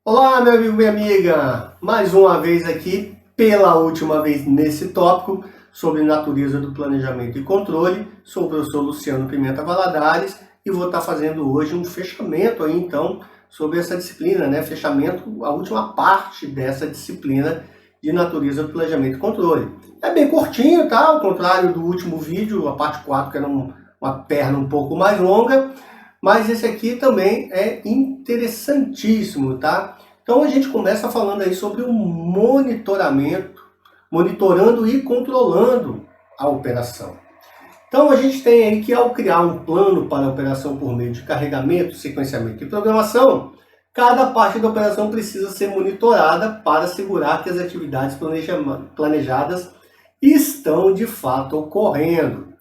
Olá, meu amigo, minha amiga! Mais uma vez aqui, pela última vez nesse tópico, sobre natureza do planejamento e controle. Sou o professor Luciano Pimenta Valadares e vou estar fazendo hoje um fechamento aí, então, sobre essa disciplina, né? Fechamento, a última parte dessa disciplina de natureza do planejamento e controle. É bem curtinho, tá? Ao contrário do último vídeo, a parte 4, que era uma perna um pouco mais longa. Mas esse aqui também é interessantíssimo, tá? Então a gente começa falando aí sobre o monitoramento, monitorando e controlando a operação. Então a gente tem aí que ao criar um plano para a operação por meio de carregamento, sequenciamento e programação, cada parte da operação precisa ser monitorada para assegurar que as atividades planejadas estão de fato ocorrendo.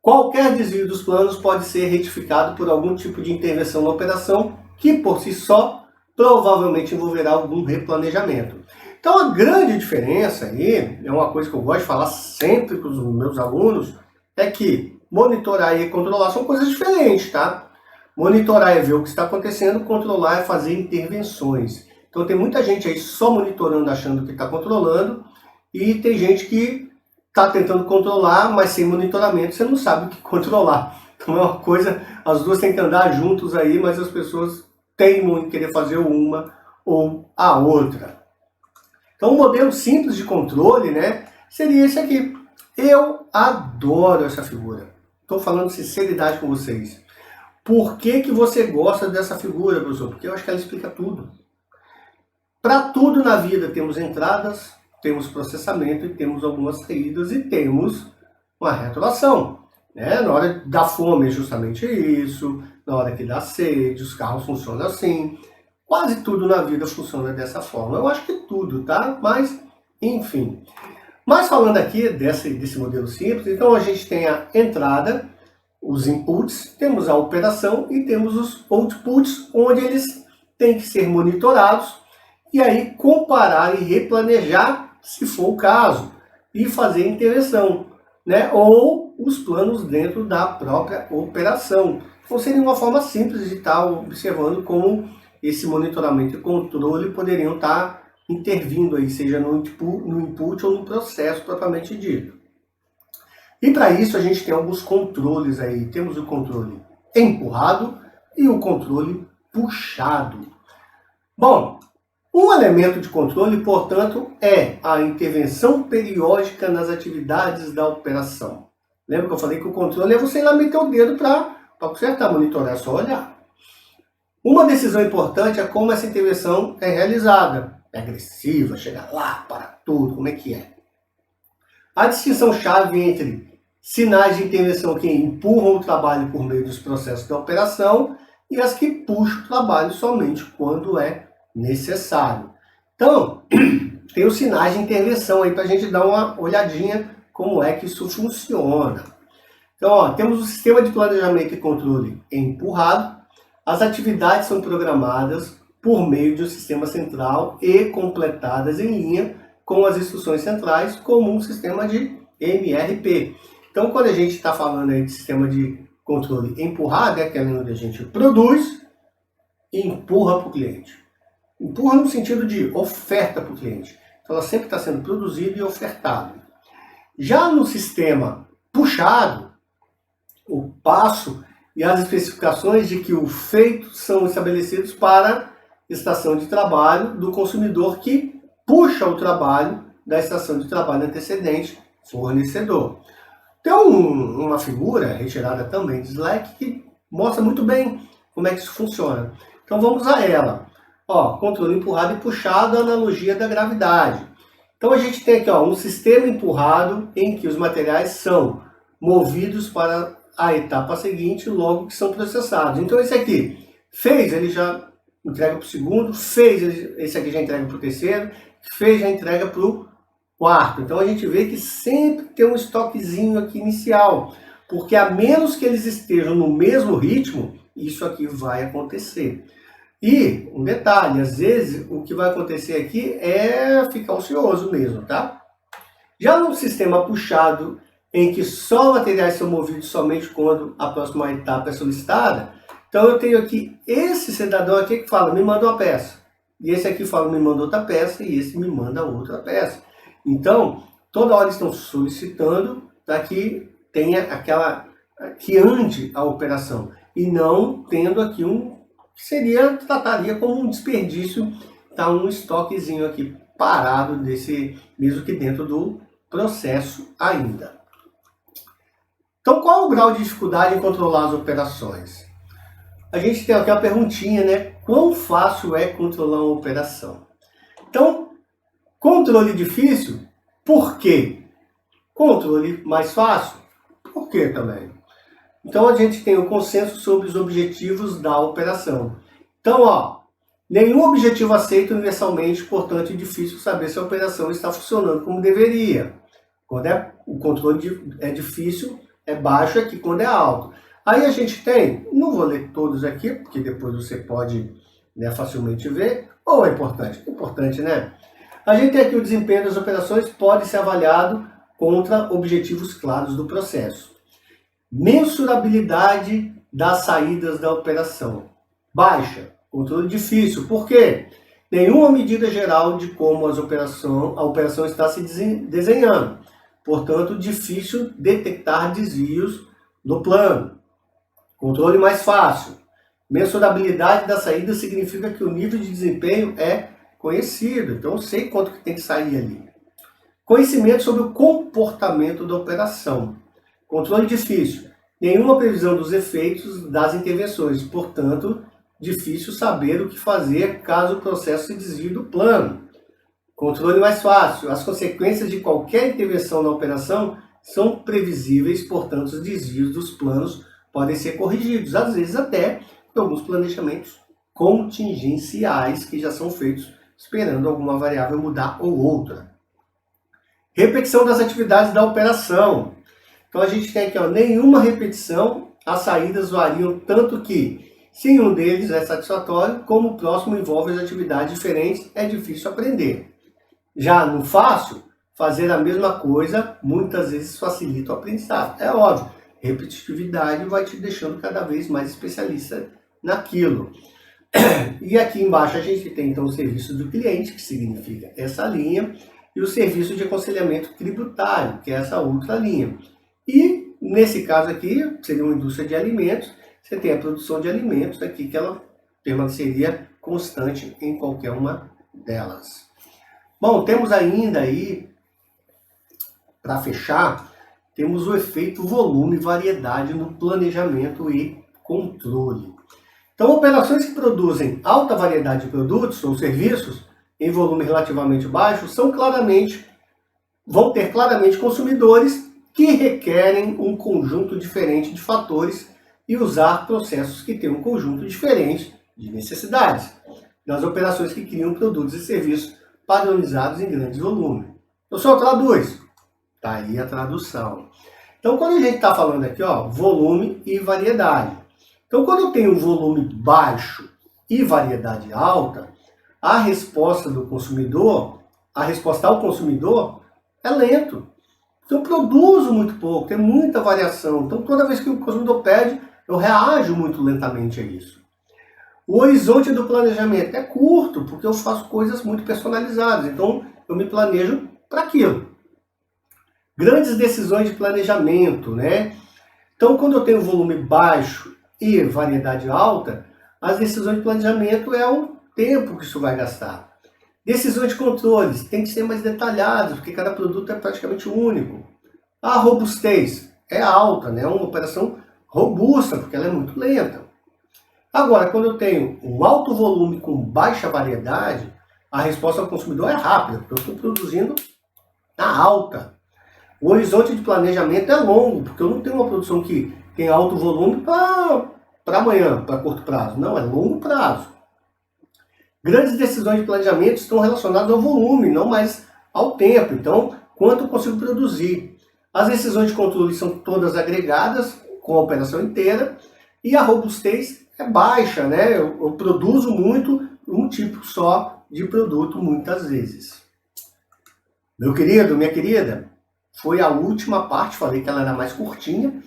Qualquer desvio dos planos pode ser retificado por algum tipo de intervenção na operação, que por si só provavelmente envolverá algum replanejamento. Então a grande diferença aí, é uma coisa que eu gosto de falar sempre para os meus alunos, é que monitorar e controlar são coisas diferentes, tá? Monitorar é ver o que está acontecendo, controlar é fazer intervenções. Então tem muita gente aí só monitorando, achando que está controlando, e tem gente que está tentando controlar, mas sem monitoramento você não sabe o que controlar. Então é uma coisa, as duas têm que andar juntos aí, mas as pessoas teimam em querer fazer uma ou a outra. Então um modelo simples de controle, né, seria esse aqui. Eu adoro essa figura. Estou falando sinceridade com vocês. Por que você gosta dessa figura, professor? Porque eu acho que ela explica tudo. Para tudo na vida temos entradas, temos processamento e temos algumas saídas e temos uma retroação. Né? Na hora da fome é justamente isso, na hora que dá sede, os carros funcionam assim. Quase tudo na vida funciona dessa forma. Eu acho que tudo, tá? Mas, enfim. Mas falando aqui desse modelo simples, então a gente tem a entrada, os inputs, temos a operação e temos os outputs, onde eles têm que ser monitorados e aí comparar e replanejar, se for o caso, e fazer intervenção, né? Ou os planos dentro da própria operação. Então seria uma forma simples de estar observando como esse monitoramento e controle poderiam estar intervindo aí, seja no input ou no processo propriamente dito. E para isso a gente tem alguns controles aí. Temos o controle empurrado e o controle puxado. Bom, um elemento de controle, portanto, é a intervenção periódica nas atividades da operação. Lembra que eu falei que o controle é você ir lá meter o dedo para consertar, monitorar, é só olhar. Uma decisão importante é como essa intervenção é realizada. É agressiva, chega lá, para tudo, como é que é? A distinção-chave entre sinais de intervenção que empurram o trabalho por meio dos processos da operação e as que puxam o trabalho somente quando é necessário. Então, tem os sinais de intervenção aí para a gente dar uma olhadinha como é que isso funciona. Então, ó, temos o sistema de planejamento e controle empurrado. As atividades são programadas por meio de um sistema central e completadas em linha com as instruções centrais, como um sistema de MRP. Então, quando a gente está falando aí de sistema de controle empurrado, é aquele onde a gente produz e empurra para o cliente. Empurra no sentido de oferta para o cliente. Então, ela sempre está sendo produzida e ofertada. Já no sistema puxado, o passo e as especificações de que o feito são estabelecidos para a estação de trabalho do consumidor que puxa o trabalho da estação de trabalho antecedente, fornecedor. Tem uma figura retirada também de Slack que mostra muito bem como é que isso funciona. Então vamos a ela. Ó, controle empurrado e puxado, analogia da gravidade. Então a gente tem aqui, ó, um sistema empurrado em que os materiais são movidos para a etapa seguinte logo que são processados. Então esse aqui fez, ele já entrega para o segundo, fez, esse aqui já entrega para o terceiro, fez, já entrega para o quarto. Então a gente vê que sempre tem um estoquezinho aqui inicial, porque a menos que eles estejam no mesmo ritmo, isso aqui vai acontecer. E um detalhe, às vezes o que vai acontecer aqui é ficar ocioso mesmo, tá? Já no sistema puxado, em que só materiais são movidos somente quando a próxima etapa é solicitada, então eu tenho aqui esse cidadão aqui que fala, me manda uma peça. e esse aqui fala, me manda outra peça, e esse me manda outra peça. Então, toda hora estão solicitando para que tenha aquela, que ande a operação, e não tendo aqui que trataria como um desperdício, tá um estoquezinho aqui parado desse, mesmo que dentro do processo ainda. Então, qual é o grau de dificuldade em controlar as operações? A gente tem aqui uma perguntinha, né? Quão fácil é controlar uma operação? Então, controle difícil, por quê? Controle mais fácil, por quê também? Então, a gente tem o consenso sobre os objetivos da operação. Então, ó, nenhum objetivo aceito universalmente, portanto, é difícil saber se a operação está funcionando como deveria. Quando o controle é difícil, é baixo aqui, quando é alto. Aí a gente tem, não vou ler todos aqui, porque depois você pode, né, facilmente ver, ou é importante? É importante, né? A gente tem aqui o desempenho das operações pode ser avaliado contra objetivos claros do processo. Mensurabilidade das saídas da operação. Baixa, controle difícil. Por quê? Nenhuma medida geral de como a operação está se desenhando. Portanto, difícil detectar desvios no plano. Controle mais fácil. Mensurabilidade da saída significa que o nível de desempenho é conhecido. Então, eu sei quanto que tem que sair ali. Conhecimento sobre o comportamento da operação. Controle difícil. Nenhuma previsão dos efeitos das intervenções. Portanto, difícil saber o que fazer caso o processo se desvie do plano. Controle mais fácil. As consequências de qualquer intervenção na operação são previsíveis, portanto, os desvios dos planos podem ser corrigidos, às vezes até por alguns planejamentos contingenciais que já são feitos esperando alguma variável mudar ou outra. Repetição das atividades da operação. Então a gente tem aqui, ó, nenhuma repetição, as saídas variam tanto que, se um deles é satisfatório, como o próximo envolve as atividades diferentes, é difícil aprender. Já no fácil, fazer a mesma coisa muitas vezes facilita o aprendizado. É óbvio, repetitividade vai te deixando cada vez mais especialista naquilo. E aqui embaixo a gente tem então o serviço do cliente, que significa essa linha, e o serviço de aconselhamento tributário, que é essa outra linha. E nesse caso aqui, seria uma indústria de alimentos, você tem a produção de alimentos aqui, que ela permaneceria constante em qualquer uma delas. Bom, temos ainda aí, para fechar, temos o efeito volume e variedade no planejamento e controle. Então, operações que produzem alta variedade de produtos ou serviços em volume relativamente baixo vão ter claramente consumidores que requerem um conjunto diferente de fatores e usar processos que têm um conjunto diferente de necessidades. Nas operações que criam produtos e serviços padronizados em grandes volumes. Eu só traduz. Tá aí a tradução. Então, quando a gente está falando aqui, ó, volume e variedade. Então, quando eu tenho um volume baixo e variedade alta, a resposta do consumidor, a resposta ao consumidor é lento. Então, eu produzo muito pouco, tem muita variação. Então, toda vez que o consumidor pede, eu reajo muito lentamente a isso. O horizonte do planejamento é curto, porque eu faço coisas muito personalizadas. Então, eu me planejo para aquilo. Grandes decisões de planejamento, né? Então, quando eu tenho volume baixo e variedade alta, as decisões de planejamento é o tempo que isso vai gastar. Decisões de controles tem que ser mais detalhadas, porque cada produto é praticamente único. A robustez é alta, né? É uma operação robusta, porque ela é muito lenta. Agora, quando eu tenho um alto volume com baixa variedade, a resposta ao consumidor é rápida, porque eu estou produzindo na alta. O horizonte de planejamento é longo, porque eu não tenho uma produção que tem alto volume para amanhã, para curto prazo. Não, é longo prazo. Grandes decisões de planejamento estão relacionadas ao volume, não mais ao tempo. Então, quanto eu consigo produzir. As decisões de controle são todas agregadas com a operação inteira e a robustez é baixa, né? Eu produzo muito um tipo só de produto muitas vezes. Meu querido, minha querida, foi a última parte, falei que ela era mais curtinha,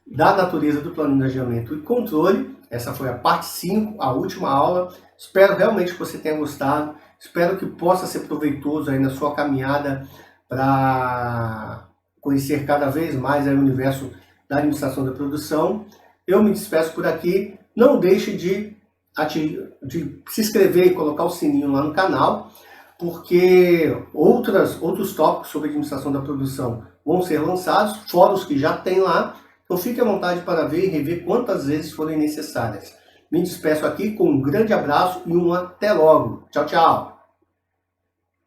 da natureza do planejamento e controle. Essa foi a parte 5, a última aula. Espero realmente que você tenha gostado. Espero que possa ser proveitoso aí na sua caminhada para conhecer cada vez mais aí o universo da administração da produção. Eu me despeço por aqui. Não deixe de se inscrever e colocar o sininho lá no canal, porque outros tópicos sobre administração da produção vão ser lançados, fora os que já tem lá. Então fique à vontade para ver e rever quantas vezes forem necessárias. Me despeço aqui com um grande abraço e um até logo. Tchau, tchau!